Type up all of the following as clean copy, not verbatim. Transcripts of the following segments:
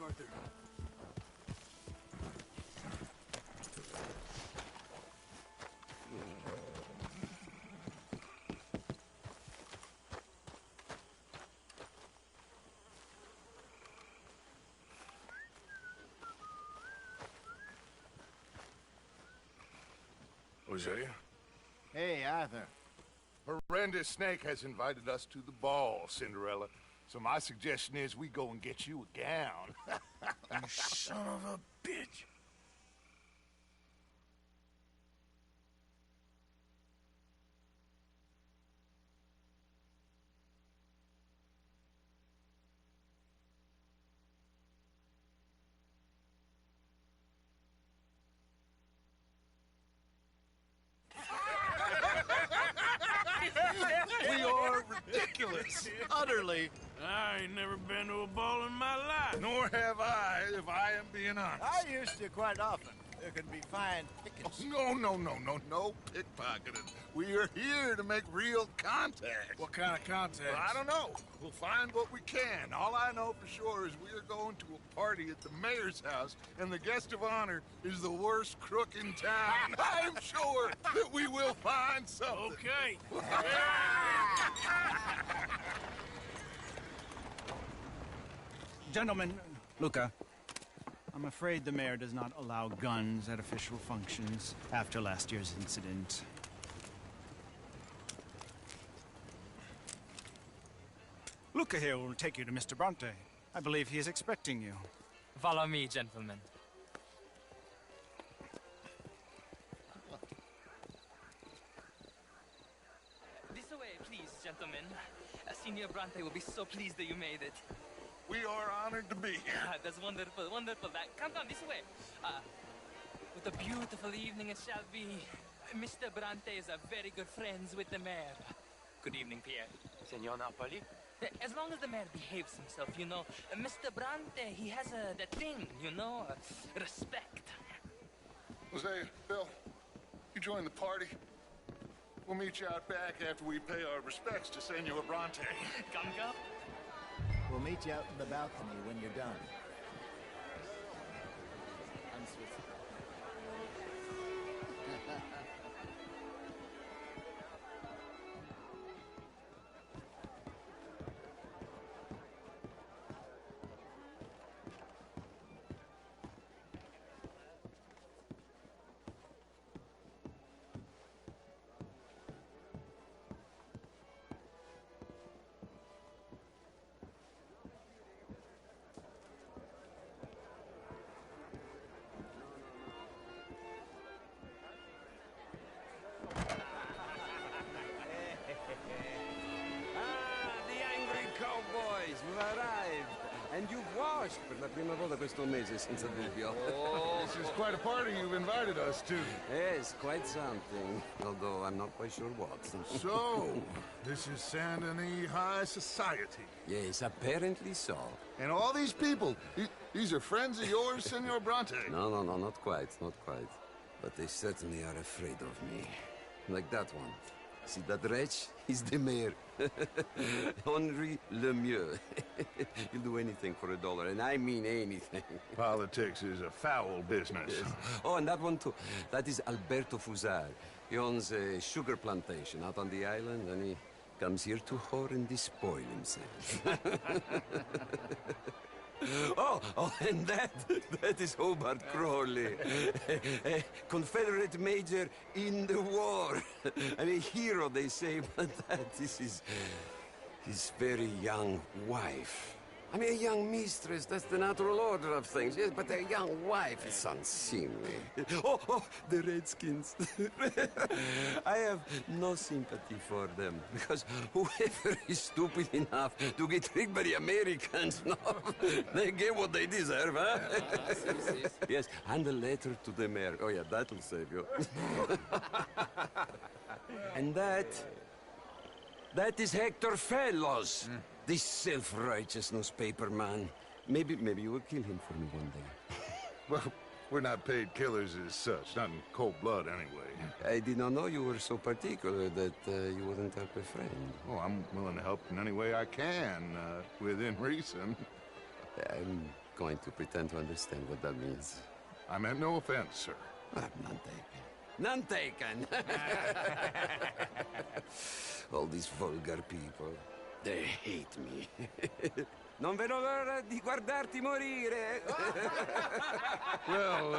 Arthur. Hosea? Hey, Arthur. Horrendous Snake has invited us to the ball, Cinderella. So my suggestion is we go and get you a gown. You son of a bitch. We are ridiculous. Utterly. I ain't never been to a ball in my life. Nor have I, if I am being honest. I used to quite often. There can be fine pickings. No pickpocketing. We are here to make real contact. What kind of contact? Well, I don't know. We'll find what we can. All I know for sure is we are going to a party at the mayor's house, and the guest of honor is the worst crook in town. I'm sure that we will find something. Okay. Gentlemen, Luca, I'm afraid the mayor does not allow guns at official functions after last year's incident. Luca here will take you to Mr. Bronte. I believe he is expecting you. Follow me, gentlemen. This way, please, gentlemen. Senior Bronte will be so pleased that you made it. We are honored to be here. That's wonderful, wonderful. Come on, this way. What a beautiful evening it shall be. Mr. Bronte is a very good friends with the mayor. Good evening, Pierre. Senor Napoli? As long as the mayor behaves himself, you know. Mr. Bronte, he has that thing, you know, respect. Hosea, Bill, you join the party. We'll meet you out back after we pay our respects to Senor Bronte. Come. We'll meet you out in the balcony when you're done. I'm Swiss. And you've washed per la prima volta questo mese, senza dubbio. Oh, this is quite a party you've invited us to. Yes, quite something. Although I'm not quite sure what. So, this is Saint Denis High Society. Yes, apparently so. And all these people, these are friends of yours, Senor Bronte? No, not quite, not quite. But they certainly are afraid of me. Like that one. See that wretch? He's the mayor. Henri Lemieux. He'll do anything for $1, and I mean anything. Politics is a foul business. Yes. Oh, and that one too. That is Alberto Fusar. He owns a sugar plantation out on the island, and he comes here to whore and despoil himself. Oh, and that is Hobart Crawley, a Confederate major in the war. And a hero, they say, but that is his very young wife. I mean, a young mistress, that's the natural order of things, yes, but a young wife is unseemly. Oh, the Redskins. I have no sympathy for them, because whoever is stupid enough to get tricked by the Americans, no, they get what they deserve, huh? Yes, and a letter to the mayor. Oh, yeah, that'll save you. And that is Hector Fellows. This self-righteous newspaper man. Maybe you will kill him for me one day. Well, we're not paid killers as such, not in cold blood anyway. I did not know you were so particular that you wouldn't help a friend. Oh, I'm willing to help in any way I can, within reason. I'm going to pretend to understand what that means. I meant no offense, sir. None taken. None taken! All these vulgar people. They hate me. Non vedo l'ora di guardarti morire. Well,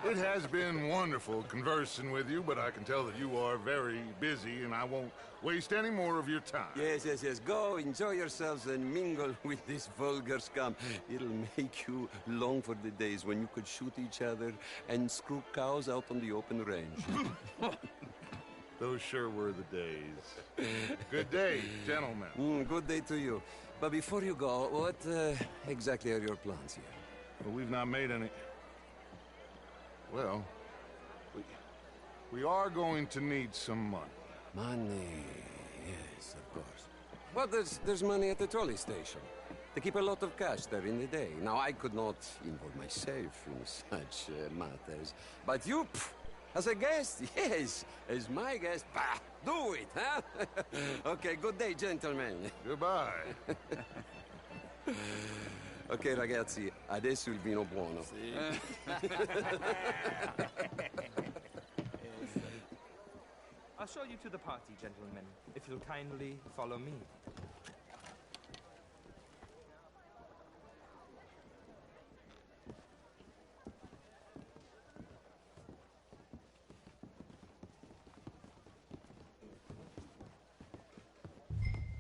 it has been wonderful conversing with you, but I can tell that you are very busy, and I won't waste any more of your time. Yes. Go, enjoy yourselves, and mingle with this vulgar scum. It'll make you long for the days when you could shoot each other and screw cows out on the open range. Those sure were the days. Good day, gentlemen. Good day to you. But before you go, what exactly are your plans here? Well, we've not made any... Well, we are going to need some money. Money, yes, of course. Well, there's money at the trolley station. They keep a lot of cash there in the day. Now, I could not involve myself in such matters. But you, as a guest, yes, as my guest, bah, do it, huh? Okay, good day, gentlemen. Goodbye. Ok, ragazzi, adesso il vino buono. I'll show you to the party, gentlemen, if you'll kindly follow me.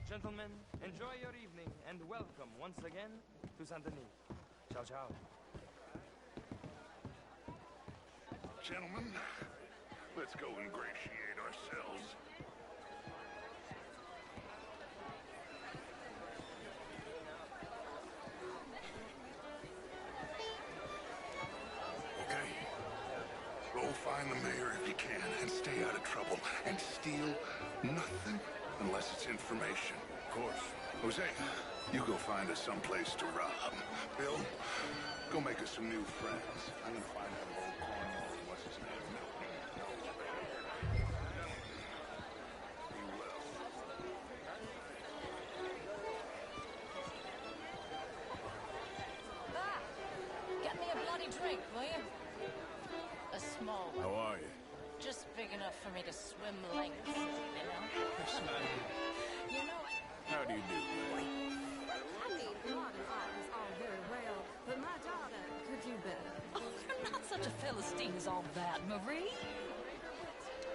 Gentlemen, enjoy your evening and welcome once again to Saint Denis. Ciao, ciao. Gentlemen, let's go ingratiate ourselves. Okay. Go find the mayor if you can and stay out of trouble. And steal nothing unless it's information. Of course. Jose, you go find us someplace to rob. Bill, go make us some new friends. I'm gonna find out old Cornwall. What's his name? Be well. Ah, get me a bloody drink, will you? A small one. How are you? Just big enough for me to swim lengths, you know? You know, How do you do? I mean, modern art is all very well, but my daughter could do better. oh, you're not such a Philistine as all that, Marie.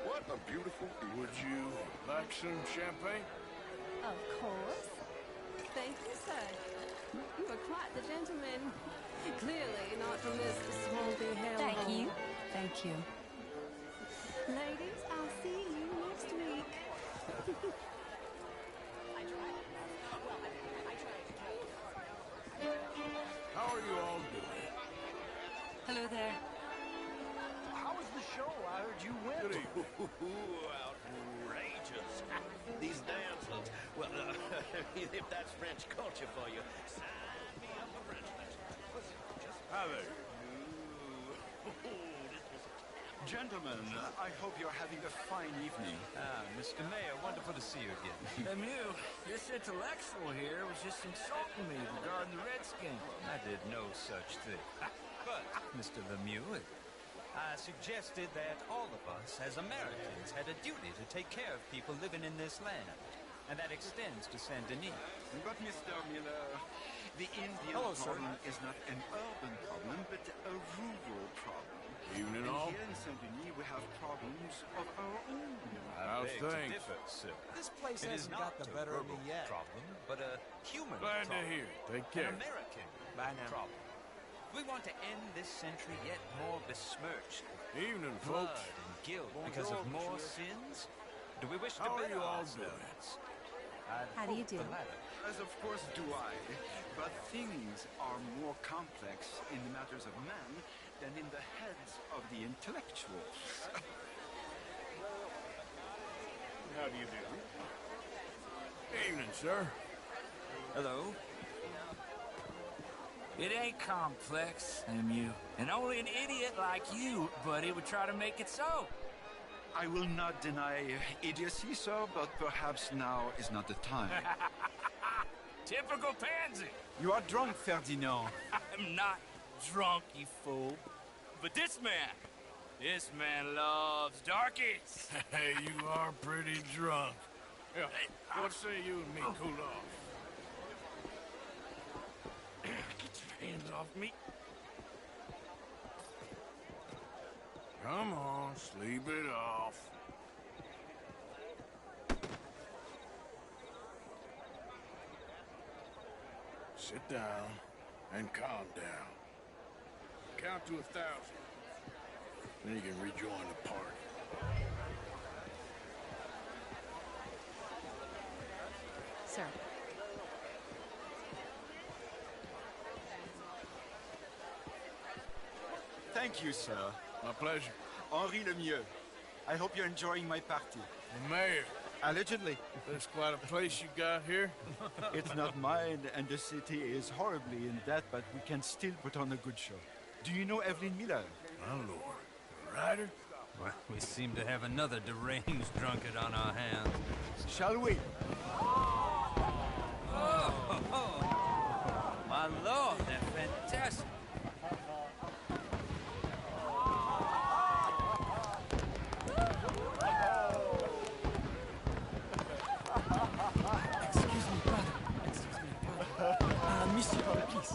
What a beautiful... Would you like some champagne? Of course. Thank you, sir. You are quite the gentleman. Clearly not from this swampy hellhole. Thank you. Thank you. Ladies, I'll see you next week. How are you all doing? Hello there. How was the show? I heard you win. Good evening. Outrageous. These dancers. Well, if that's French culture for you, sign me up for French lessons. Hi there. Gentlemen, I hope you're having a fine evening. Mr. Mayor, wonderful to see you again. Lemieux, this intellectual here was just insulting me regarding the Redskins. I did no such thing. But, Mr. Lemieux, I suggested that all of us, as Americans, had a duty to take care of people living in this land. And that extends to Saint Denis. But, Mr. Miller, the Indian Hello, sir. problem is not an urban problem, but a rural problem. Evening And all. here in Saint Denis, we have problems of our own. How's beg to things? differ, sir. This place It is hasn't not got the a better of me verbal yet. problem, but a human Glad problem. to hear it. Take An care. American Bye now. problem. We want to end this century yet more besmirched with Evening, blood folks. and guilt because of more sins. Do we wish to How are better you all ourselves? How do you do? The latter. As of course do I, but things are more complex in the matters of man than in the heads of the intellectuals. How do you do? Evening, sir. Hello. It ain't complex, Lemieux. And only an idiot like you, buddy, would try to make it so. I will not deny idiocy, sir, but perhaps now is not the time. Typical pansy. You are drunk, Ferdinand. I'm not drunk, you fool. But this man loves darkies. Hey, you are pretty drunk. Yeah, what say you and me cool off? Get your hands off me. Come on, sleep it off. Sit down and calm down. Count to 1,000. Then you can rejoin the party. Sir. Thank you, sir. My pleasure. Henri Lemieux. I hope you're enjoying my party. The mayor. Allegedly. There's quite a place you got here. It's not mine, and the city is horribly in debt, but we can still put on a good show. Do you know Evelyn Miller? My lord. The writer? Well, we seem to have another deranged drunkard on our hands. Shall we? My lord, they're fantastic. Monsieur, please.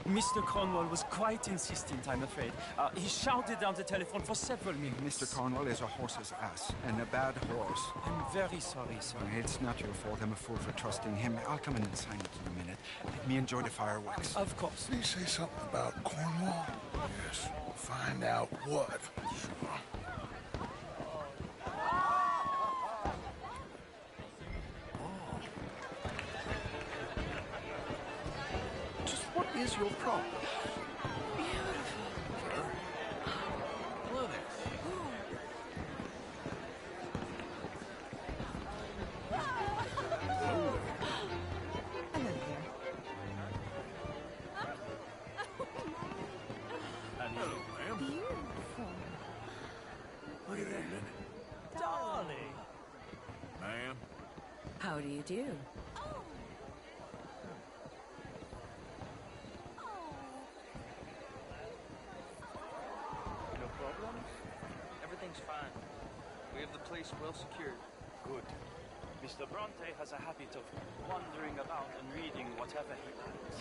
Mr. Cornwall was quite insistent, I'm afraid. He shouted down the telephone for several minutes. Mr. Cornwall is a horse's ass, and a bad horse. I'm very sorry, sir. It's not your fault. I'm a fool for trusting him. I'll come in and sign it in a minute. Let me enjoy the fireworks. Of course. Did he say something about Cornwall? Yes, we'll find out what. Sure. What is your problem? Beautiful. Hello there. Hello there. Hello, ma'am. Beautiful. Wait a minute. Darling. Ma'am. How do you do? No problems? Everything's fine. We have the place well secured. Good. Mr. Bronte has a habit of wandering about and reading whatever he likes.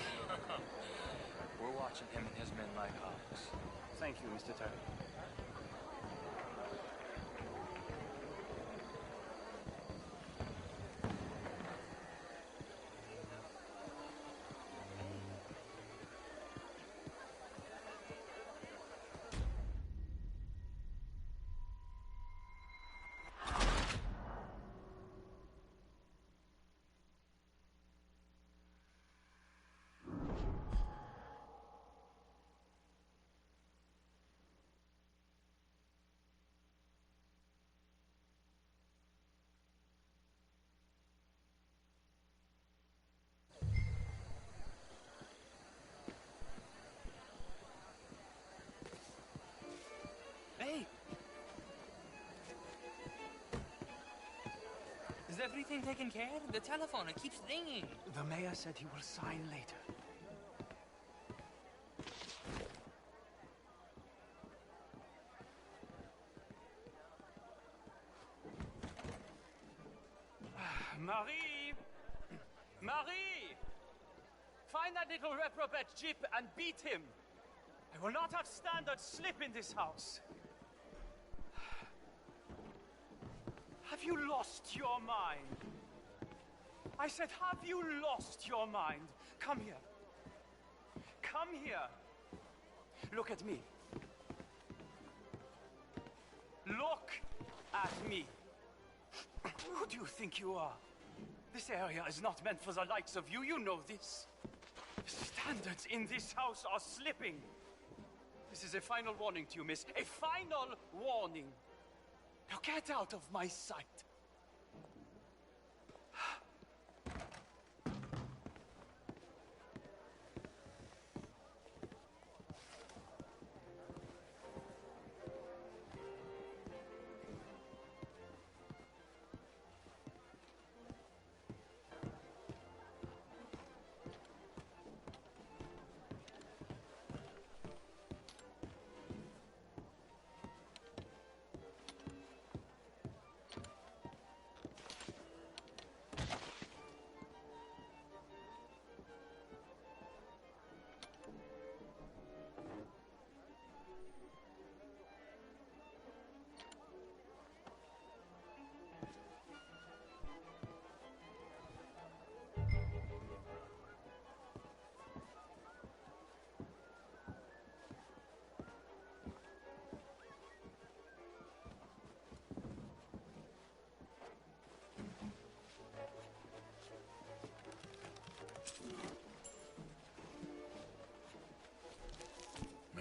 We're watching him and his men like hawks. Thank you, Mr. Terry. Hey! Is everything taken care of? The telephone, it keeps ringing. The mayor said he will sign later. Marie! Marie! Find that little reprobate Jip and beat him. I will not have standards slip in this house. Have you lost your mind? I said, have you lost your mind? Come here. Come here. Look at me. Look at me. Who do you think you are? This area is not meant for the likes of you. You know this. Standards in this house are slipping. This is a final warning to you, miss. A final warning. Now get out of my sight.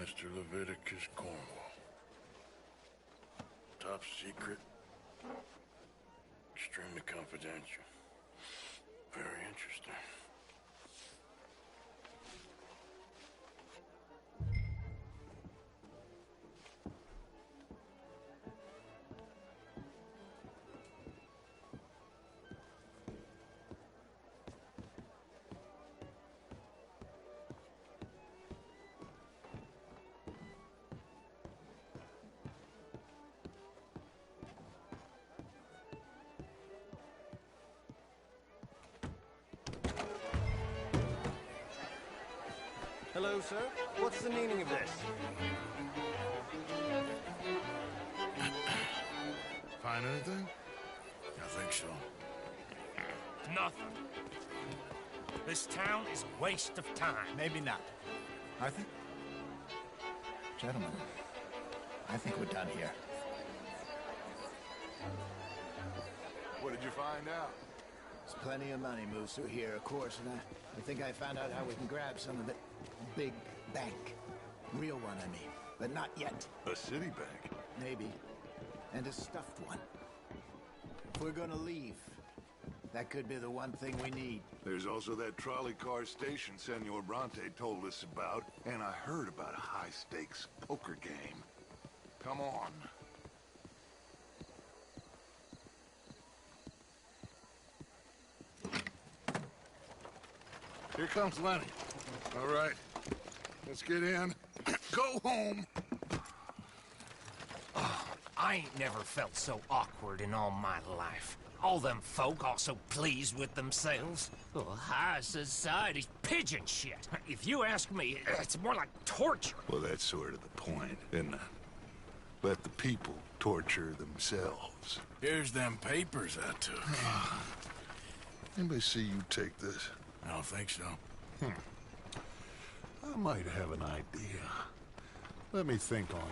Mr. Leviticus Cornwall. Top secret. Extremely confidential. Very interesting. Hello, sir. What's the meaning of this? Find anything? I think so. Nothing. This town is a waste of time. Maybe not. Arthur? Gentlemen, I think we're done here. What did you find out? There's plenty of money moves through here, of course, and I think I found out how we can grab some of it. Big bank. Real one, I mean. But not yet. A city bank? Maybe. And a stuffed one. If we're gonna leave, that could be the one thing we need. There's also that trolley car station Senor Bronte told us about, and I heard about a high-stakes poker game. Come on. Here comes Lenny. All right, let's get in. Go home. I ain't never felt so awkward in all my life. All them folk all so pleased with themselves. Oh, high society's pigeon shit. If you ask me, it's more like torture. Well, that's sort of the point, isn't it? Let the people torture themselves. Here's them papers I took. Anybody see you take this? I don't think so. I might have an idea. Let me think on it.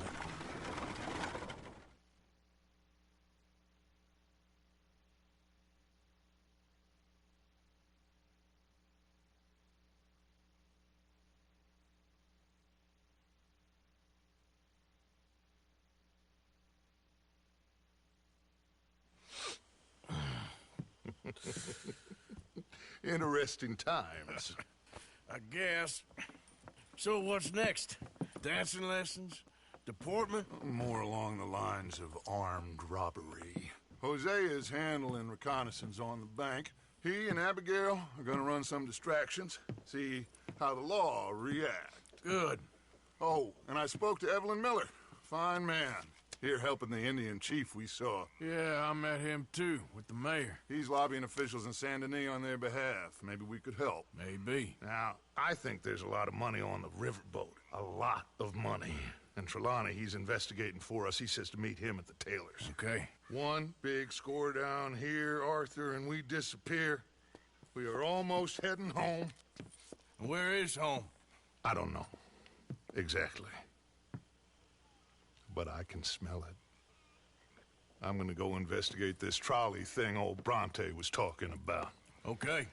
Interesting times. I guess. So what's next? Dancing lessons? Deportment? More along the lines of armed robbery. Hosea is handling reconnaissance on the bank. He and Abigail are gonna run some distractions, see how the law reacts. Good. Oh, and I spoke to Evelyn Miller. Fine man. Here helping the Indian chief we saw. Yeah, I met him too, with the mayor. He's lobbying officials in Saint Denis on their behalf. Maybe we could help. Maybe. Now, I think there's a lot of money on the riverboat. A lot of money. And Trelawney, he's investigating for us. He says to meet him at the Taylor's. Okay. One big score down here, Arthur, and we disappear. We are almost heading home. Where is home? I don't know. Exactly. But I can smell it. I'm gonna go investigate this trolley thing old Bronte was talking about. Okay.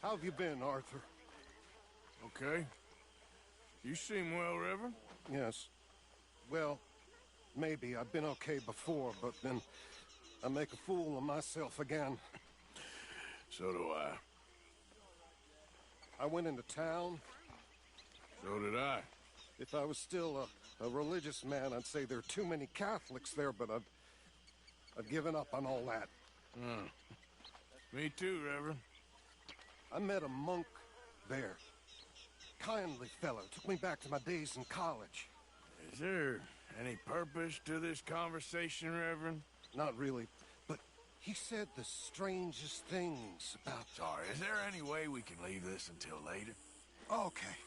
How have you been, Arthur? Okay. You seem well, Reverend. Yes. Well, maybe. I've been okay before, but then I make a fool of myself again. So do I. I went into town. So did I. If I was still a religious man, I'd say there are too many Catholics there, but I've given up on all that. Me too, Reverend. I met a monk there. Kindly fellow. Took me back to my days in college. Is there any purpose to this conversation, Reverend? Not really, but he said the strangest things about... Sorry, is there any way we can leave this until later? Okay.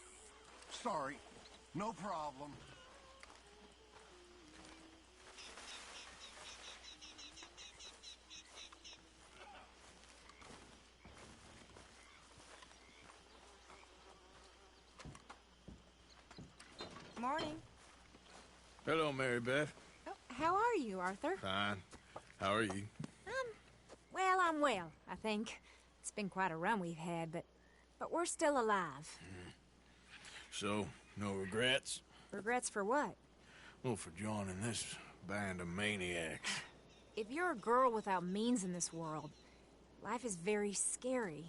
Sorry. No problem. Morning. Hello, Mary Beth. Oh, how are you, Arthur? Fine. How are you? Well, I'm well, I think. It's been quite a run we've had, but we're still alive. So, no regrets? Regrets for what? Well, for joining this band of maniacs. If you're a girl without means in this world, life is very scary.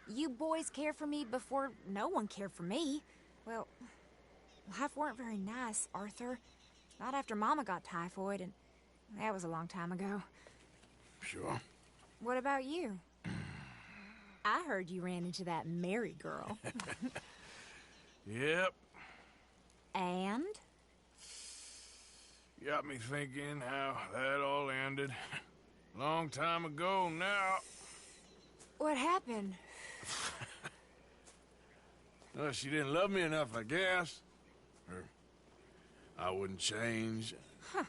You boys cared for me before no one cared for me. Well, life weren't very nice, Arthur. Not after Mama got typhoid, and that was a long time ago. Sure. What about you? I heard you ran into that Mary girl. Yep. And? Got me thinking how that all ended. Long time ago now. What happened? Well, she didn't love me enough, I guess. Or I wouldn't change. Huh.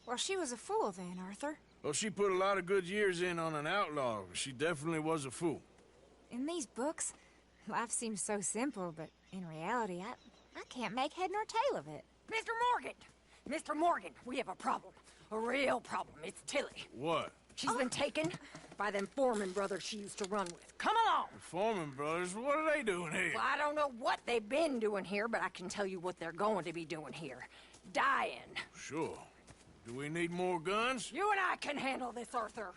Well, she was a fool then, Arthur. Well, she put a lot of good years in on an outlaw. She definitely was a fool. In these books, life seems so simple, but in reality, I can't make head nor tail of it. Mr. Morgan! Mr. Morgan, we have a problem. A real problem. It's Tilly. What? She's been taken by them Foreman brothers she used to run with. Come along! The Foreman brothers? What are they doing here? Well, I don't know what they've been doing here, but I can tell you what they're going to be doing here. Dying. Sure. Do we need more guns? You and I can handle this, Arthur.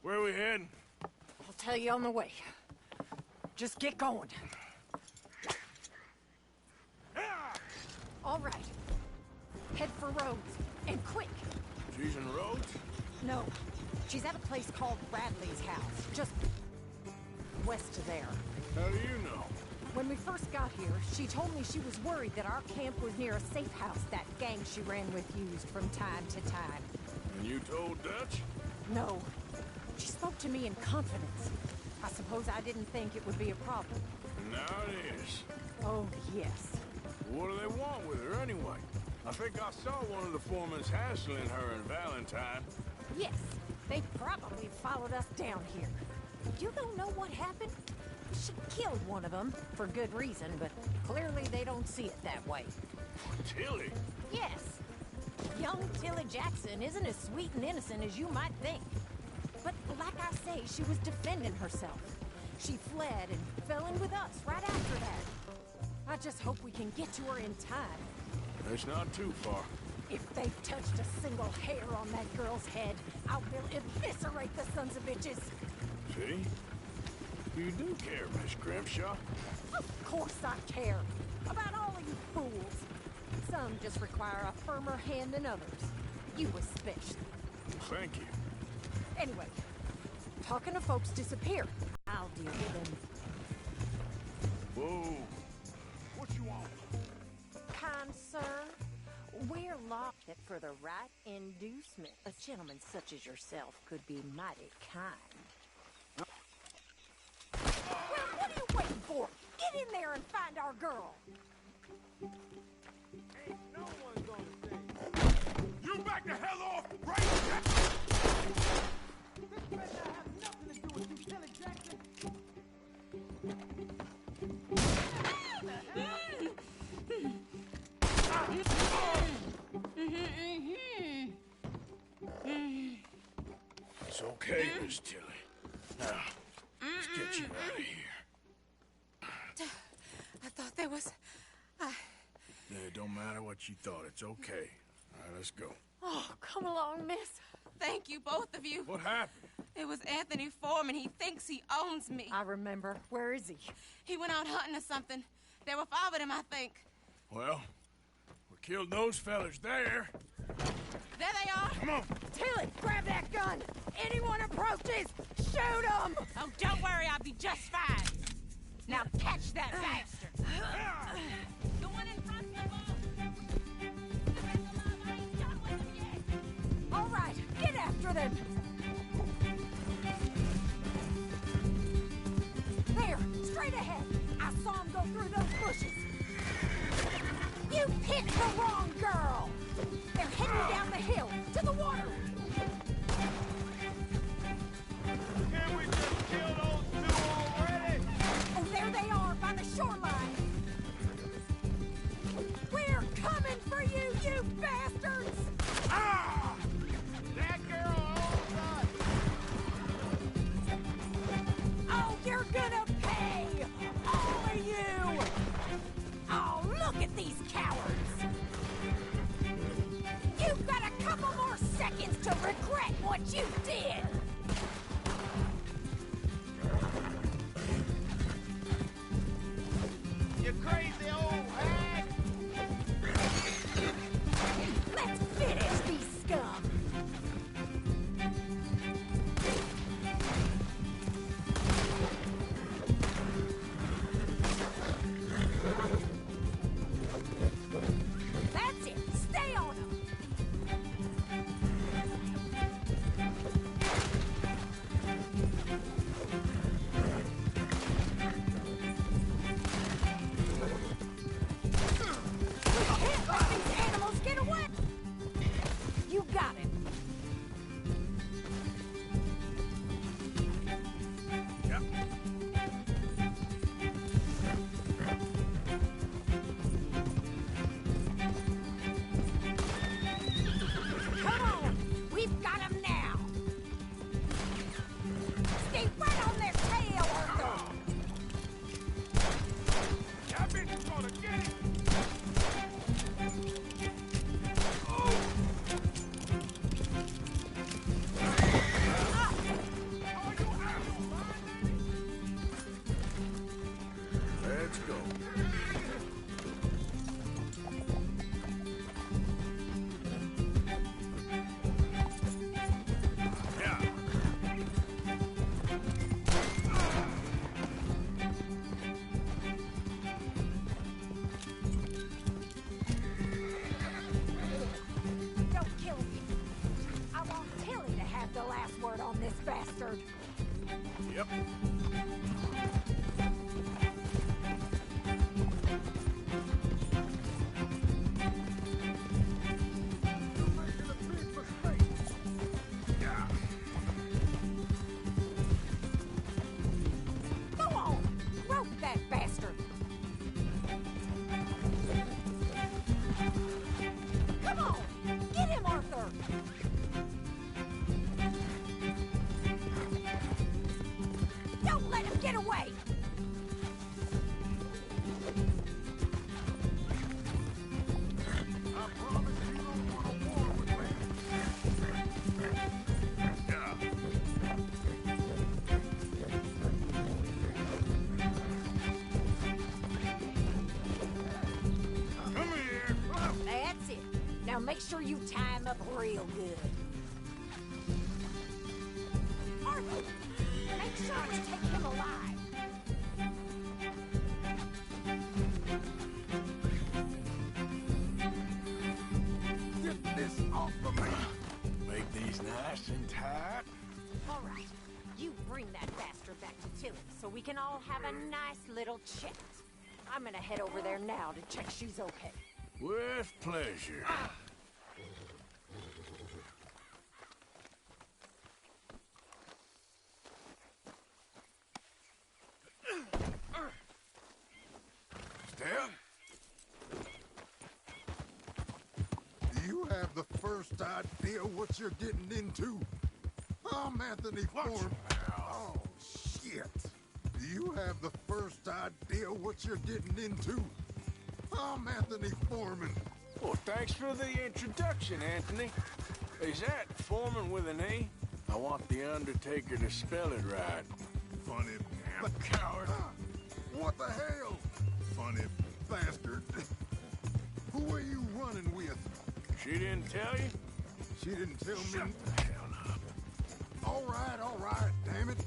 Where are we heading? I'll tell you on the way. Just get going. All right. Head for Rhodes, and quick. She's in Rhodes? No. She's at a place called Bradley's house, just west of there. How do you know? When we first got here, she told me she was worried that our camp was near a safe house that gang she ran with used from time to time. And you told Dutch? No. She spoke to me in confidence. I suppose I didn't think it would be a problem. Now it is. Oh, yes. What do they want with her anyway? I think I saw one of the foremans hassling her and Valentine. Yes. They probably followed us down here. You don't know what happened? She killed one of them, for good reason, but clearly they don't see it that way. Tilly? Yes. Young Tilly Jackson isn't as sweet and innocent as you might think. But like I say, she was defending herself. She fled and fell in with us right after that. I just hope we can get to her in time. That's not too far. If they've touched a single hair on that girl's head, I will eviscerate the sons of bitches. See? You do care, Miss Grimshaw. Of course I care. About all of you fools. Some just require a firmer hand than others. You especially. Thank you. Anyway, talking to folks disappear. I'll deal with them. Whoa. What you want? Kind sir, we're locked that for the right inducement, a gentleman such as yourself could be mighty kind. Well, what are you waiting for? Get in there and find our girl. Ain't no one gonna say. You back the hell off right now! This better not have nothing to do with you, Tilly Jackson. It's okay, Miss Tilly. Now, let's get you out of here. I thought there was... Yeah, it don't matter what you thought. It's okay. All right, let's go. Oh, come along, miss. Thank you, both of you. What happened? It was Anthony Foreman. He thinks he owns me. I remember. Where is he? He went out hunting or something. There were 5 of them, I think. Well, we killed those fellas there. There they are. Come on. Tilly, grab that gun. Anyone approaches, shoot them. Oh, don't worry. I'll be just fine. Now catch that bastard. The one in front of the boat. I ain't done with him yet. All right, get after them. There, straight ahead. I saw him go through those bushes. You picked the wrong girl. They're heading down the hill to the water. Can't we just kill those 2 already? Oh, there they are by the shoreline. We're coming for you, you bastards! Ah! That girl owns us! Oh, you're gonna pay! All of you! Oh, look at these cowards! You've got a couple more seconds to regret what you did! You crazy old hag! Let's finish these scum! That's it! Stay on them! Can't let these animals get away! You got it! Yep. Come on! We've got them now! Stay right on their tail, Arthur! That bitch is gonna get it! Let's go. Yeah. Don't kill me. I want Tilly to have the last word on this bastard. Yep. Go on! Rope that bastard! Come on! Get him, Arthur! Don't let him get away! I promise you don't want a war with me. Yeah. Come here! That's it. Now make sure you tie him up real good. Arthur, make sure we take him alive. Get this off of me! Make these nice and tight. All right, you bring that bastard back to Tilly so we can all have a nice little chat. I'm gonna head over there now to check she's okay. With pleasure. Step. Do you have the first idea what you're getting into? I'm Anthony Foreman. Oh, shit. Do you have the first idea what you're getting into? I'm Anthony Foreman. Well, thanks for the introduction, Anthony. Is that Foreman with an E? I want the Undertaker to spell it right. Funny damn coward. What the hell? Funny bastard. Who are you running with? She didn't tell you? She didn't tell me. Shut the hell up. All right, damn it.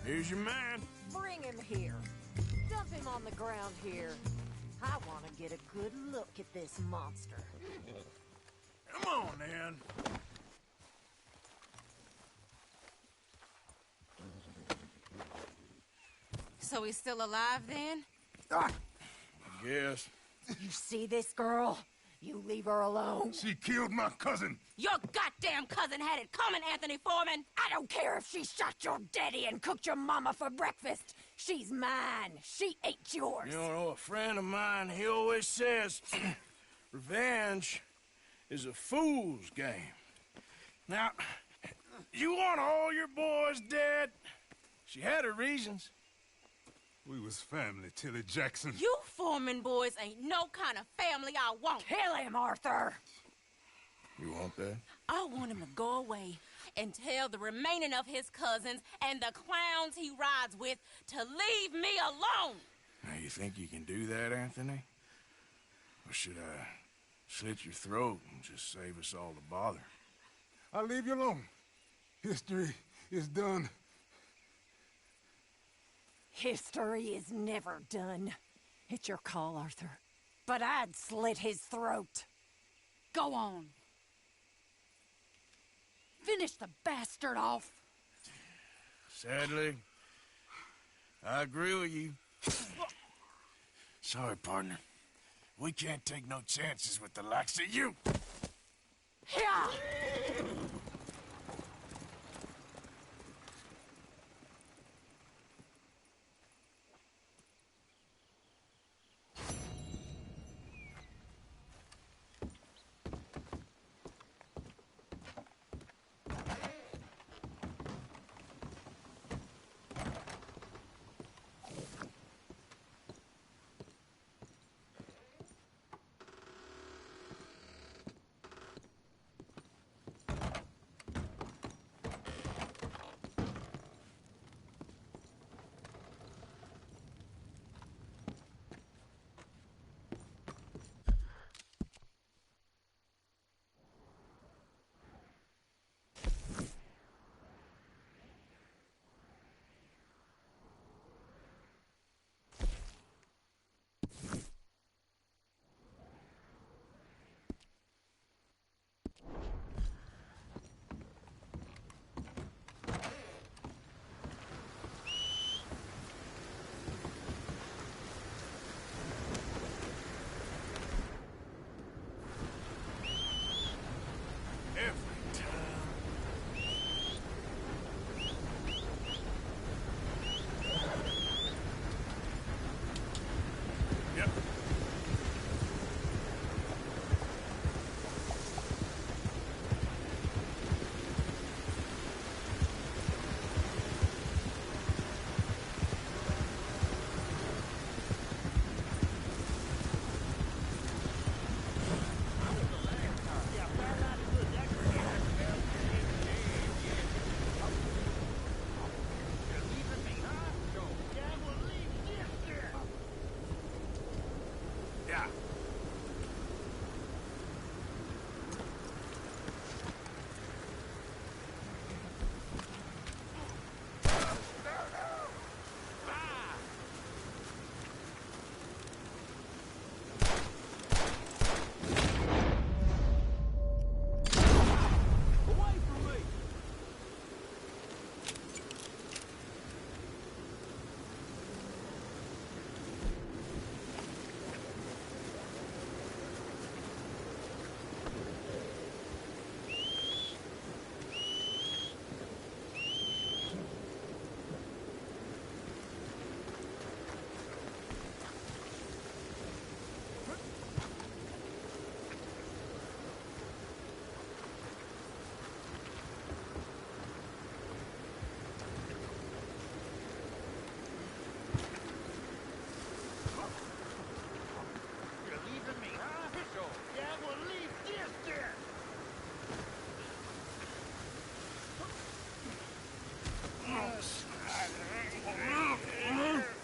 Here's your man. Bring him here. Dump him on the ground here. I want to get a good look at this monster. Come on, then. So he's still alive then? I guess. You see this girl? You leave her alone. She killed my cousin. Your goddamn cousin had it coming, Anthony Foreman! I don't care if she shot your daddy and cooked your mama for breakfast. She's mine. She ate yours. You know, a friend of mine, he always says, revenge is a fool's game. Now, you want all your boys dead? She had her reasons. We was family, Tilly Jackson. You Foreman boys ain't no kind of family I want. Kill him, Arthur! You want that? I want him to go away and tell the remaining of his cousins and the clowns he rides with to leave me alone. Now, you think you can do that, Anthony? Or should I slit your throat and just save us all the bother? I'll leave you alone. History is done. History is never done. It's your call, Arthur. But I'd slit his throat. Go on. Finish the bastard off. Sadly, I agree with you. Sorry, partner. We can't take no chances with the likes of you. Yeah!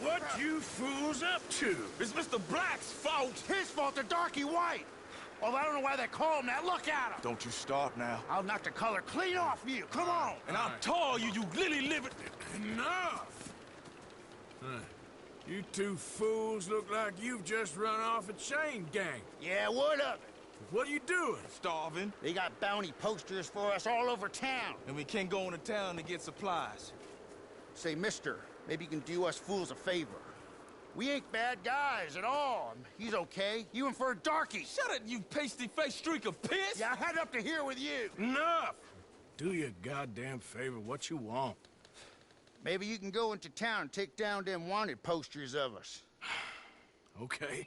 What you fools up to? It's Mr. Black's fault. His fault, the darky white. Well, I don't know why they call him that. Look at him. Don't you start now. I'll knock the color clean off you. Come on. And I'll tell you, you lily-livered... Enough! You two fools look like you've just run off a chain gang. Yeah, what of it? What are you doing? Starving. They got bounty posters for us all over town. And we can't go into town to get supplies. Say, mister, maybe you can do us fools a favor. We ain't bad guys at all. He's okay. You and for a darky. Shut it, you pasty-faced streak of piss! Yeah, I had up to here with you. Enough! Do your goddamn favor what you want. Maybe you can go into town and take down them wanted posters of us. Okay.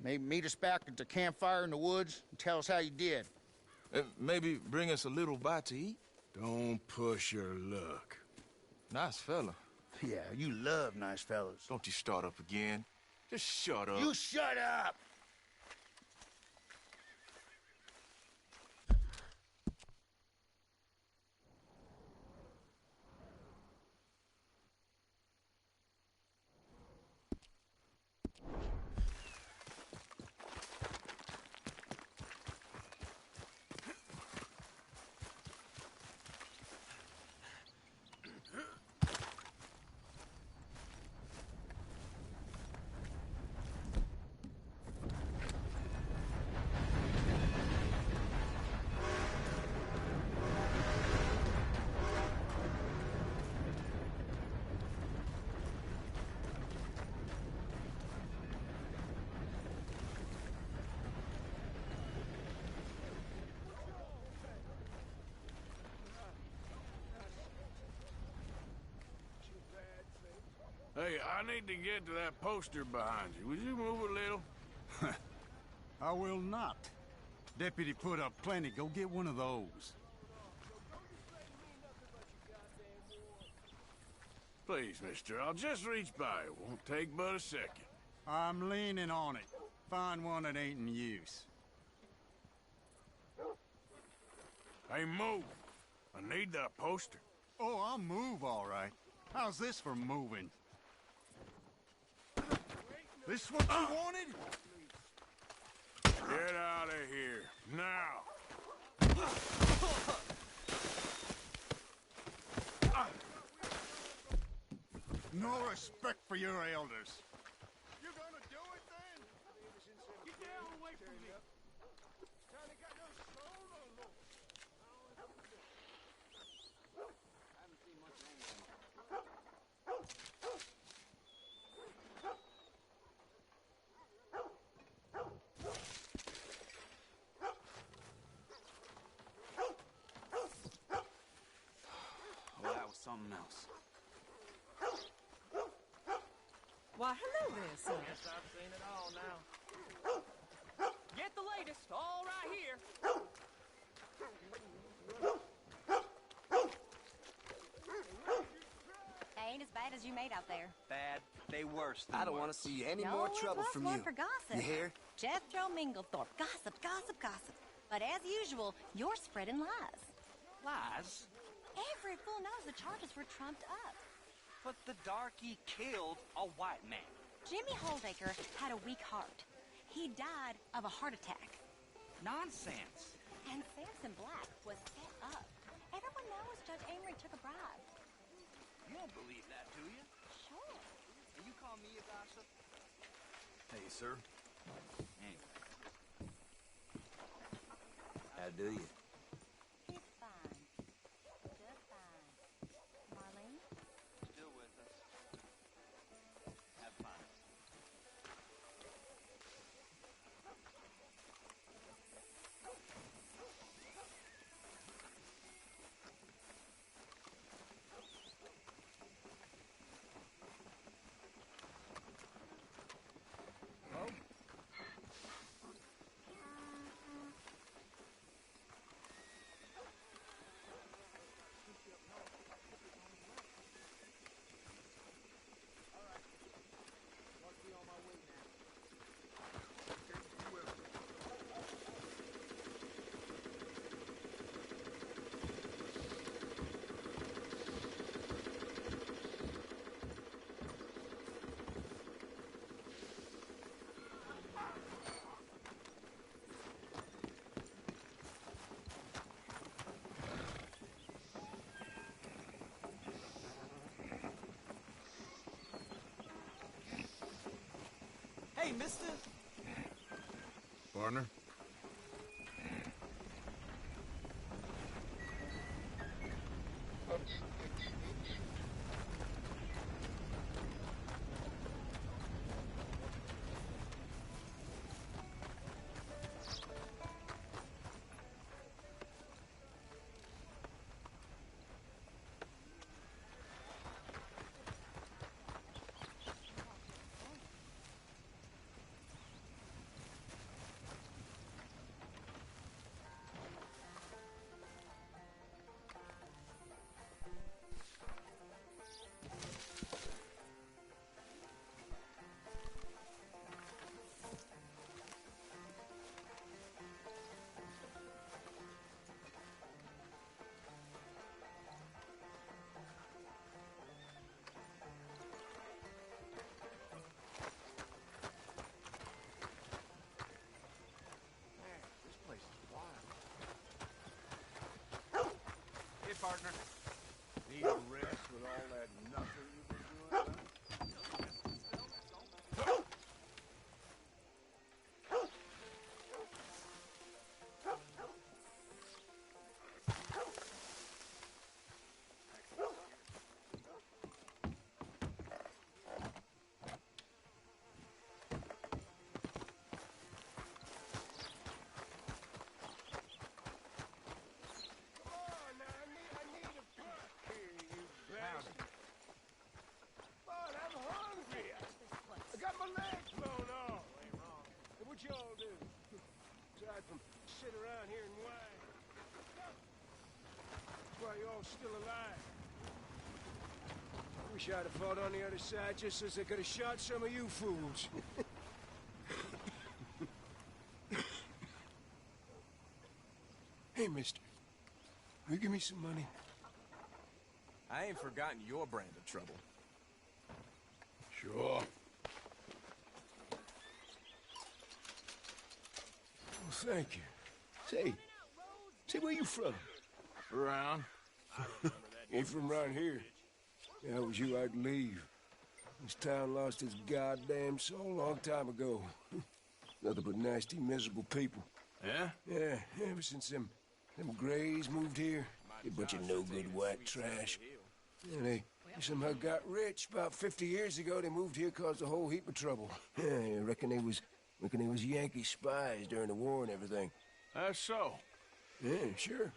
Maybe meet us back at the campfire in the woods and tell us how you did. Maybe bring us a little bite to eat? Don't push your luck. Nice fella. Yeah, you love nice fellas. Don't you start up again. Just shut up. You shut up! Hey, I need to get to that poster behind you. Would you move a little? I will not. Deputy put up plenty. Go get one of those. Please, mister, I'll just reach by. It won't take but a second. I'm leaning on it. Find one that ain't in use. Hey, move. I need that poster. Oh, I'll move, all right. How's this for moving? This what you wanted? Get out of here, now. No respect for your elders. You gonna do it then? Get down away from me. Well, that was something else. Why, hello there, son. Guess I've seen it all now. Get the latest, all right here. Ain't as bad as you made out there. Bad. They worse than I don't want to worse. see any You more always trouble was from one you. for gossip. You hear? Jethro Minglethorpe. Gossip, gossip, gossip. But as usual, you're spreading lies. Lies? Every fool knows the charges were trumped up. But the darky killed a white man. Jimmy Holdaker had a weak heart. He died of a heart attack. Nonsense. And Samson Black was set up. Everyone knows Judge Amory took a bribe. You don't believe that, do you? Sure. And you call me a gossip? Hey, sir. Anyway. How do you? He's fine. Just fine. Marlene? Still with us. Have fun. Hey, mister. Partner? Hey, partner. Need a rest with all that nothing you've been doing, huh? What y'all do? Aside from sit around here and whine. That's why y'all still alive. I wish I'd have fought on the other side just so they could have shot some of you fools. Hey, mister. Will you give me some money? I ain't forgotten your brand of trouble. Sure. Well, thank you. Say, where you from? Around. Ain't from around here. If I was you, I'd leave. This town lost its goddamn soul a long time ago. Nothing but nasty, miserable people. Yeah? Yeah, ever since them Grays moved here, You bunch of no-good white trash. Yeah, they somehow got rich. About 50 years ago, they moved here, caused a whole heap of trouble. I reckon they was Yankee spies during the war and everything. That's so. Yeah, sure.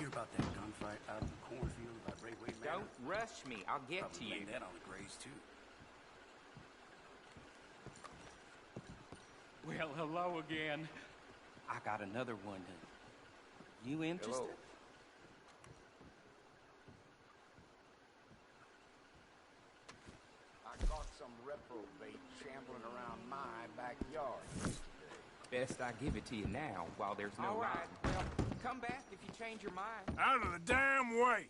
About that gunfight out in the cornfield by Brayway Manor? Don't rush me. I'll get Probably to you. laid that on the graves, too. Well, hello again. I got another one. You interested? Hello. I caught some reprobate shambling around my backyard. Best I give it to you now while there's no All right. line. Well, come back if you change your mind. Out of the damn way!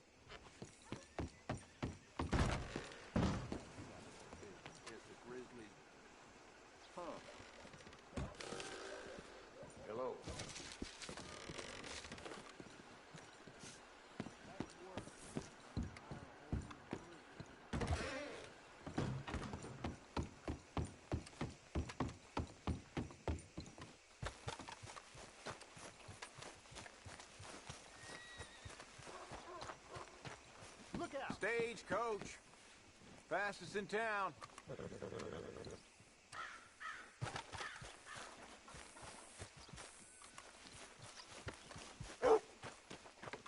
Hello. Look out! Stagecoach. Fastest in town.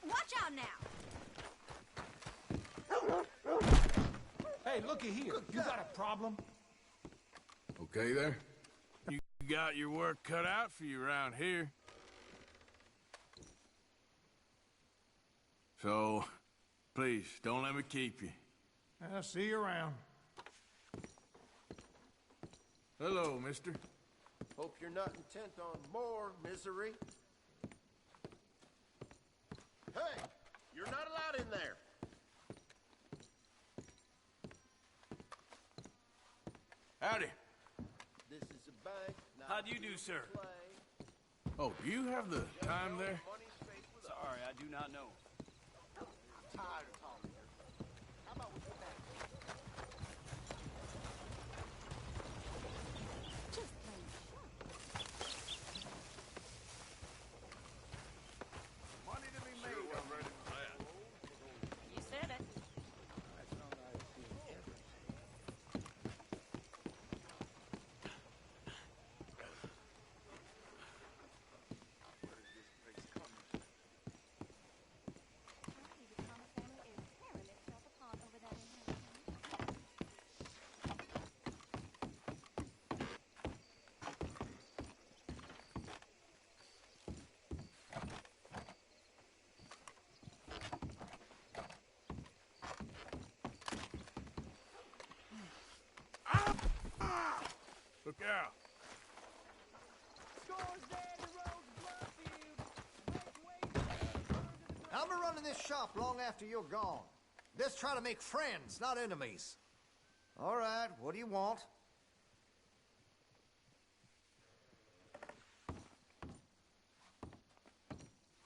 Watch out now! Hey, looky here. You got a problem? Okay there? You got your work cut out for you around here. So, please, don't let me keep you. I'll see you around. Hello, mister. Hope you're not intent on more misery. Hey! You're not allowed in there! Howdy. This is a bank. How do you do, sir? Oh, do you have the time there? Sorry, I do not know. Tired of talking. How about we get back? Money to be made. You said it. Look out. I'll be running this shop long after you're gone. Let's try to make friends, not enemies. All right, what do you want?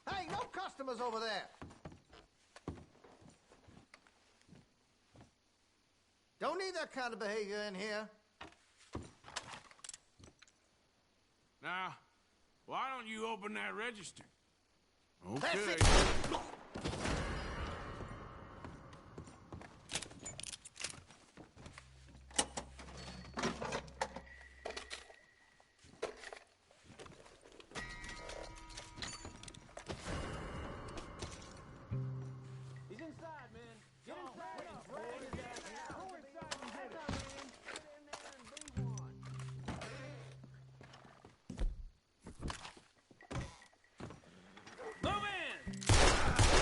Hey, no customers over there! Don't need that kind of behavior in here. Now, why don't you open that register? That's Okay. it. He's inside, man. Get inside. Go inside and get him. Get in there and be one. Move in!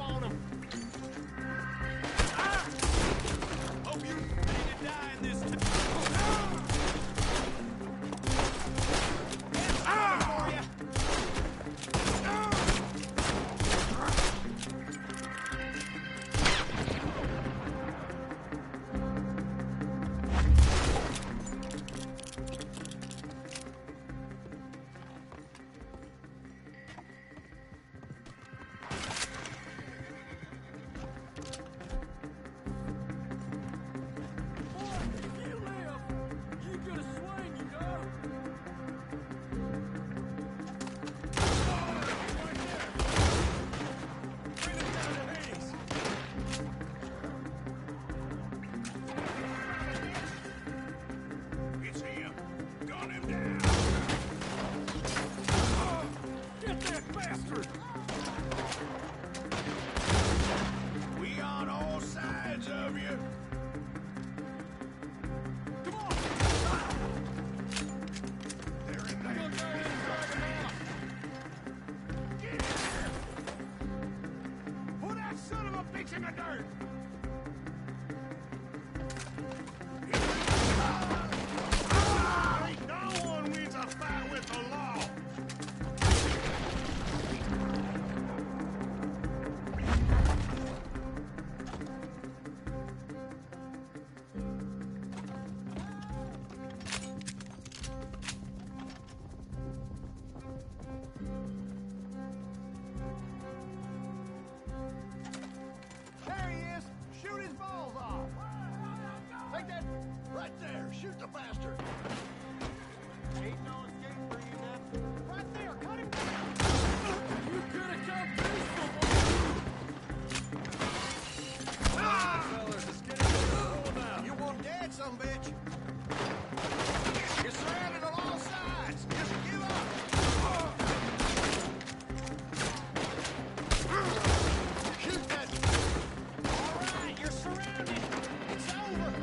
on him. Hope you're ready to die in this time. For you. It's him. Gun him down. Get that bastard! We on all sides of you. Come on! They're in We're gonna go in and drag him out. Get in there. Put that son of a bitch in the dirt. No one wins a fight with the law. There he is! Shoot his balls off! Take that right there! Shoot the bastard! Ain't no escape for you now. Right there! Cut him down! You could have come peaceful, Fellas, let's get it. You want dead, some bitch? You're surrounded on all sides. Just give up. Shoot that. All right, you're surrounded. It's over.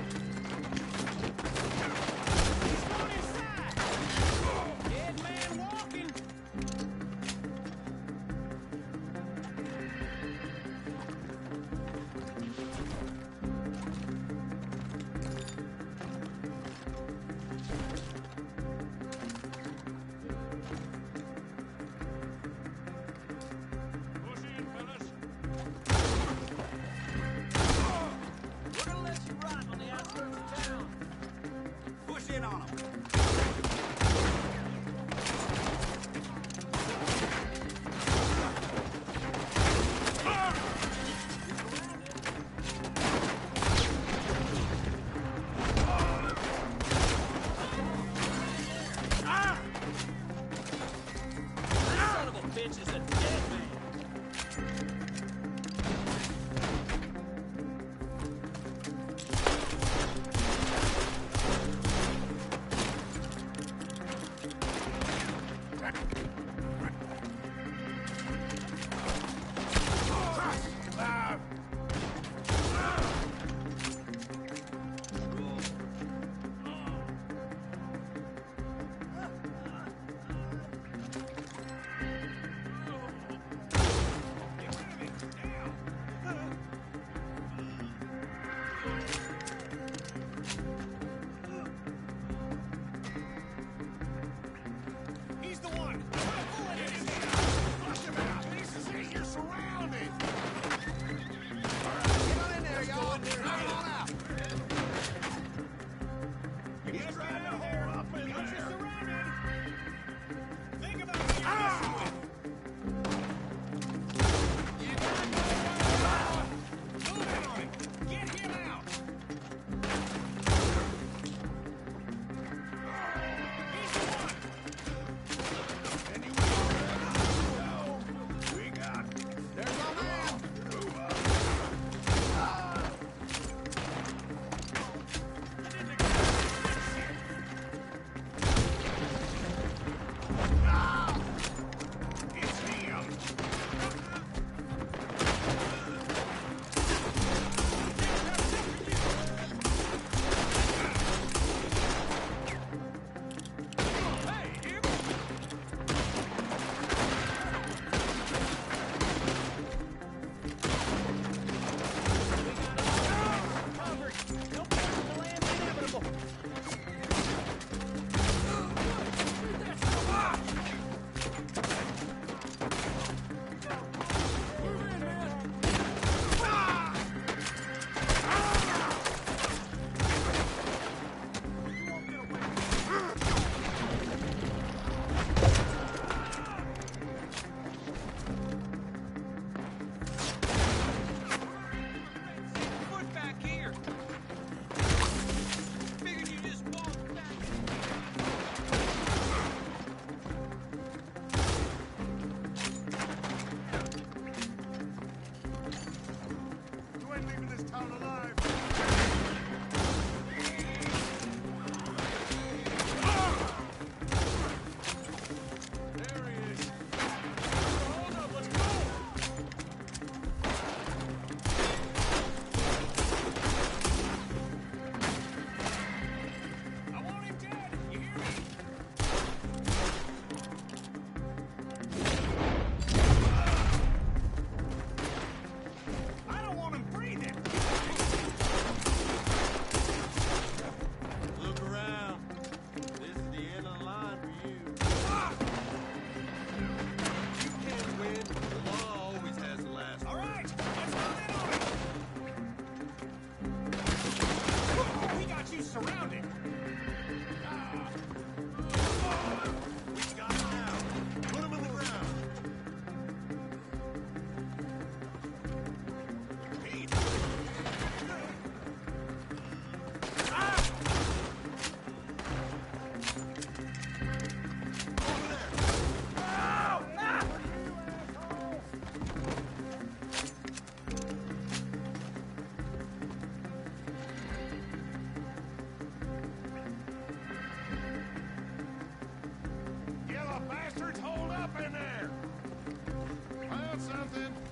something?